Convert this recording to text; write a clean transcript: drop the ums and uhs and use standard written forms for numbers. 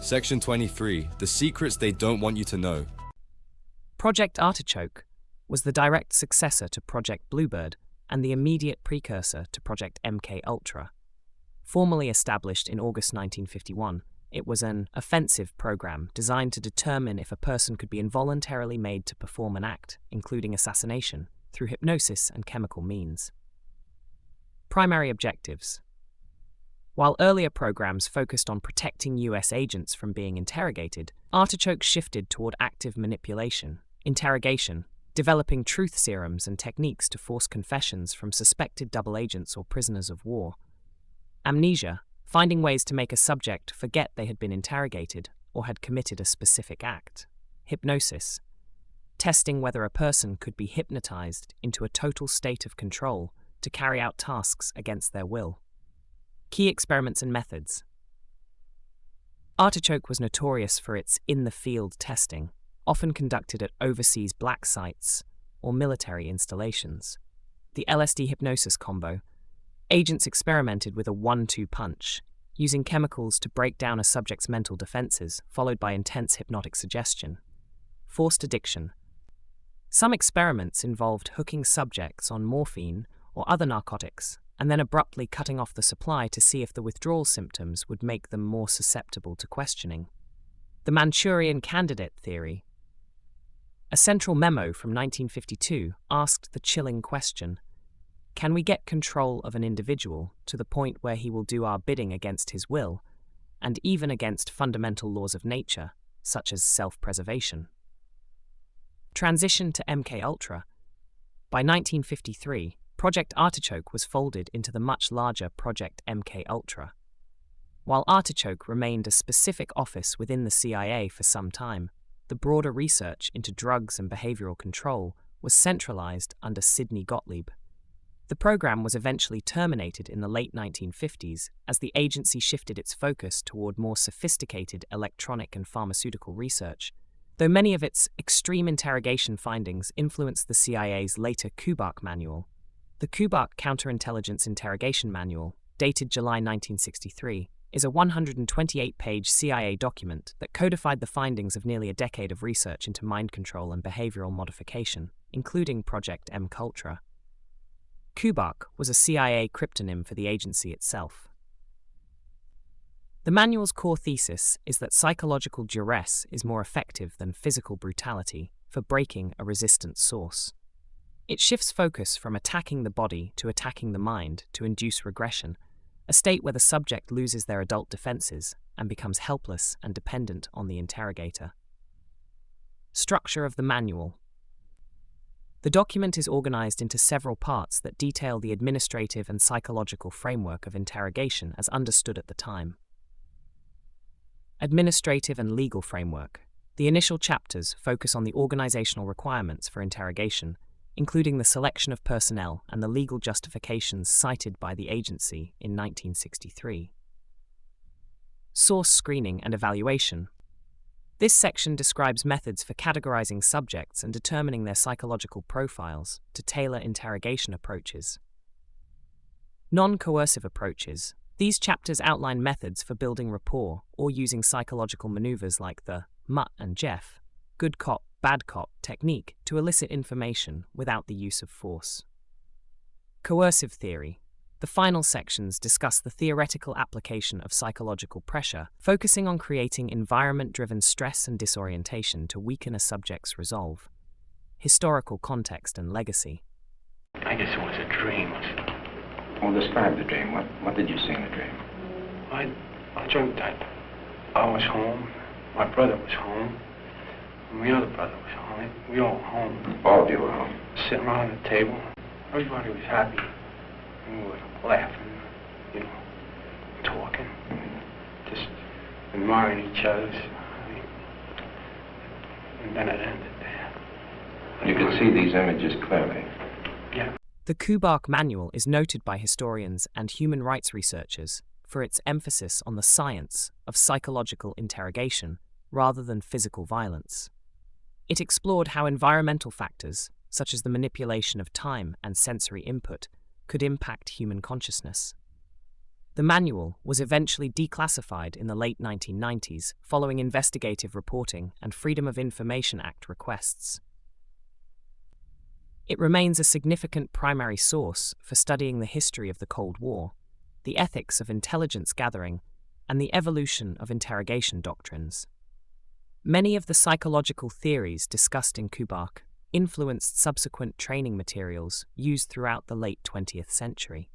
Section 23. The secrets they don't want you to know. Project Artichoke was the direct successor to Project Bluebird and the immediate precursor to Project MKUltra. Formally established in August 1951, it was an offensive program designed to determine if a person could be involuntarily made to perform an act, including assassination, through hypnosis and chemical means. Primary objectives. While earlier programs focused on protecting US agents from being interrogated, Artichoke shifted toward active manipulation, interrogation, developing truth serums and techniques to force confessions from suspected double agents or prisoners of war. Amnesia, finding ways to make a subject forget they had been interrogated or had committed a specific act. Hypnosis, testing whether a person could be hypnotized into a total state of control to carry out tasks against their will. Key experiments and methods. Artichoke was notorious for its in-the-field testing, often conducted at overseas black sites or military installations. The LSD hypnosis combo. Agents experimented with a 1-2 punch, using chemicals to break down a subject's mental defenses, followed by intense hypnotic suggestion. Forced addiction. Some experiments involved hooking subjects on morphine or other narcotics, and then abruptly cutting off the supply to see if the withdrawal symptoms would make them more susceptible to questioning. The Manchurian Candidate theory. A central memo from 1952 asked the chilling question: can we get control of an individual to the point where he will do our bidding against his will, and even against fundamental laws of nature, such as self-preservation? Transition to MKUltra. By 1953, Project Artichoke was folded into the much larger Project MKUltra. While Artichoke remained a specific office within the CIA for some time, the broader research into drugs and behavioral control was centralized under Sidney Gottlieb. The program was eventually terminated in the late 1950s as the agency shifted its focus toward more sophisticated electronic and pharmaceutical research, though many of its extreme interrogation findings influenced the CIA's later Kubak manual. The Kubak Counterintelligence Interrogation Manual, dated July 1963, is a 128-page CIA document that codified the findings of nearly a decade of research into mind control and behavioral modification, including Project MKUltra. Kubak was a CIA cryptonym for the agency itself. The manual's core thesis is that psychological duress is more effective than physical brutality for breaking a resistant source. It shifts focus from attacking the body to attacking the mind to induce regression, a state where the subject loses their adult defenses and becomes helpless and dependent on the interrogator. Structure of the manual. The document is organized into several parts that detail the administrative and psychological framework of interrogation as understood at the time. Administrative and legal framework. The initial chapters focus on the organizational requirements for interrogation, including the selection of personnel and the legal justifications cited by the agency in 1963. Source screening and evaluation. This section describes methods for categorizing subjects and determining their psychological profiles to tailor interrogation approaches. Non-coercive approaches. These chapters outline methods for building rapport or using psychological maneuvers like the Mutt and Jeff, good cop, bad cop technique to elicit information without the use of force. Coercive theory. The final sections discuss the theoretical application of psychological pressure, focusing on creating environment-driven stress and disorientation to weaken a subject's resolve. Historical context and legacy. I guess it was a dream. Well, describe the dream. What did you see in the dream? I dreamt that I was home, my brother was home, and my other brother was home. We all were home. All of you were home. Sitting around the table. Everybody was happy. We were laughing, talking, just admiring each other. And then it ended there. You could see these images clearly. Yeah. The Kubak Manual is noted by historians and human rights researchers for its emphasis on the science of psychological interrogation rather than physical violence. It explored how environmental factors, such as the manipulation of time and sensory input, could impact human consciousness. The manual was eventually declassified in the late 1990s following investigative reporting and Freedom of Information Act requests. It remains a significant primary source for studying the history of the Cold War, the ethics of intelligence gathering, and the evolution of interrogation doctrines. Many of the psychological theories discussed in Kubak influenced subsequent training materials used throughout the late 20th century.